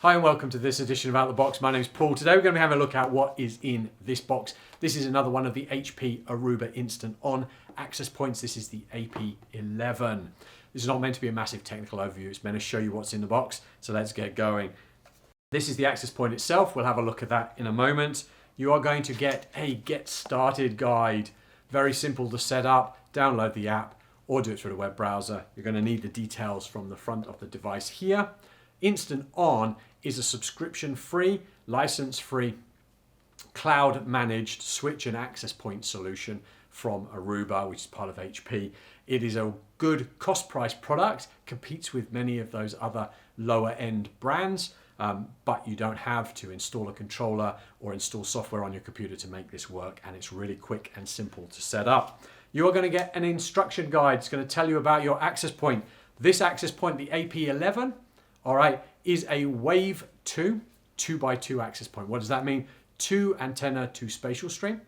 Hi and welcome to this edition of Out the Box. My name is Paul. Today we're going to have a look at what is in this box. This is another one of the HP Aruba Instant On access points. This is the AP11. This is not meant to be a massive technical overview. It's meant to show you what's in the box. So let's get going. This is the access point itself. We'll have a look at that in a moment. You are going to get a Get Started guide. Very simple to set up. Download the app or do it through the web browser. You're going to need the details from the front of the device here. Instant On is a subscription-free, license-free, cloud-managed switch and access point solution from Aruba, which is part of HP. It is a good cost-price product, competes with many of those other lower-end brands, but you don't have to install a controller or install software on your computer to make this work, and it's really quick and simple to set up. You are going to get an instruction guide. It's going to tell you about your access point. This access point, the AP11, all right, is a Wave 2 2x2 access point. What does that mean? 2 antenna, 2 spatial stream.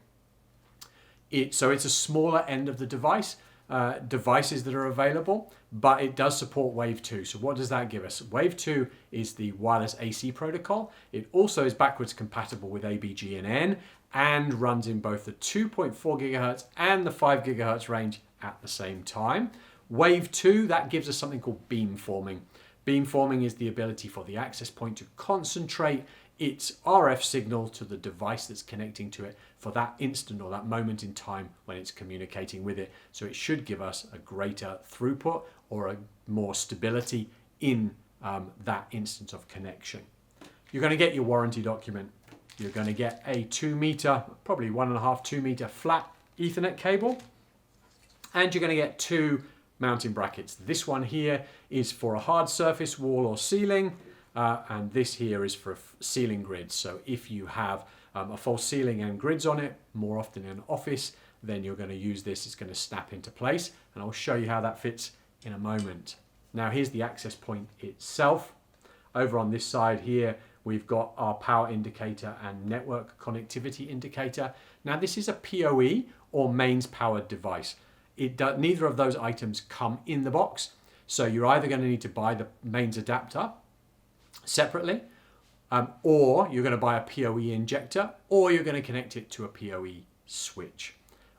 So it's a smaller end of the devices that are available, but it does support Wave 2. So what does that give us? Wave 2 is the wireless AC protocol. It also is backwards compatible with ABGNN and runs in both the 2.4 gigahertz and the 5 gigahertz range at the same time. Wave 2, that gives us something called beamforming. Beamforming is the ability for the access point to concentrate its RF signal to the device that's connecting to it for that instant or that moment in time when it's communicating with it. So it should give us a greater throughput or a more stability in that instance of connection. You're going to get your warranty document. You're going to get a 2 meter, probably 1.5, 2 meter flat Ethernet cable. And you're going to get 2 mounting brackets. This one here is for a hard surface, wall or ceiling, and this here is for a ceiling grid. So if you have a false ceiling and grids on it, more often in an office, then you're going to use this. It's going to snap into place, and I'll show you how that fits in a moment. Now here's the access point itself. Over on this side here, we've got our power indicator and network connectivity indicator. Now this is a PoE or mains powered device. Neither of those items come in the box, so you're either going to need to buy the mains adapter separately, or you're going to buy a PoE injector, or you're going to connect it to a PoE switch.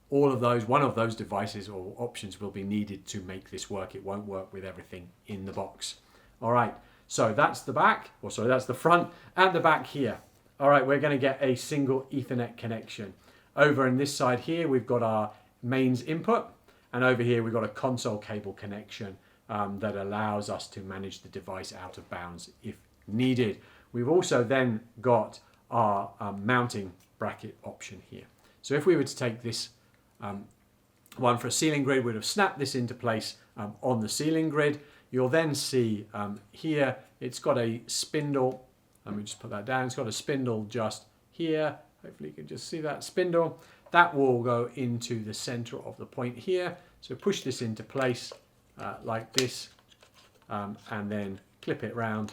All of those, one of those devices or options will be needed to make this work. It won't work with everything in the box. All right, so that's the back, or sorry, that's the front and the back here. All right, we're going to get a single Ethernet connection. Over on this side here, we've got our mains input. And over here, we've got a console cable connection that allows us to manage the device out of bounds if needed. We've also then got our mounting bracket option here. So if we were to take this one for a ceiling grid, we'd have snapped this into place on the ceiling grid. You'll then see here, it's got a spindle. Let me just put that down. It's got a spindle just here. Hopefully you can just see that spindle. That will go into the center of the point here. So push this into place like this, and then clip it round,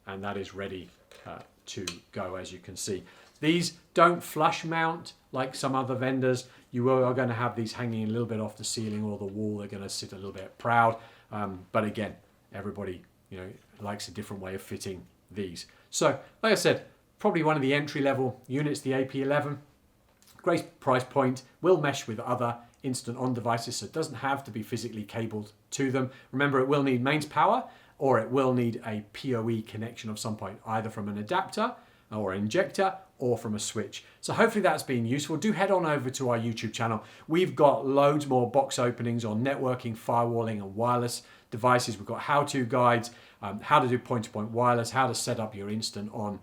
and that is ready to go, as you can see. These don't flush mount like some other vendors. You are going to have these hanging a little bit off the ceiling or the wall. They're going to sit a little bit proud. But again, everybody likes a different way of fitting these. So like I said, probably one of the entry-level units, the AP11. Great price point, will mesh with other Instant On devices, so it doesn't have to be physically cabled to them. Remember, it will need mains power, or it will need a PoE connection of some point, either from an adapter or injector or from a switch. So hopefully that's been useful. Do head on over to our YouTube channel. We've got loads more box openings on networking, firewalling and wireless devices. We've got how-to guides, how to do point-to-point wireless, how to set up your Instant On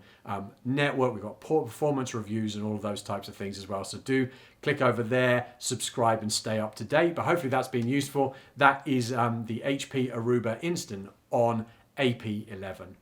network. We've got port performance reviews and all of those types of things as well. So do click over there, subscribe and stay up to date. But hopefully that's been useful. That is the HP Aruba Instant On AP11.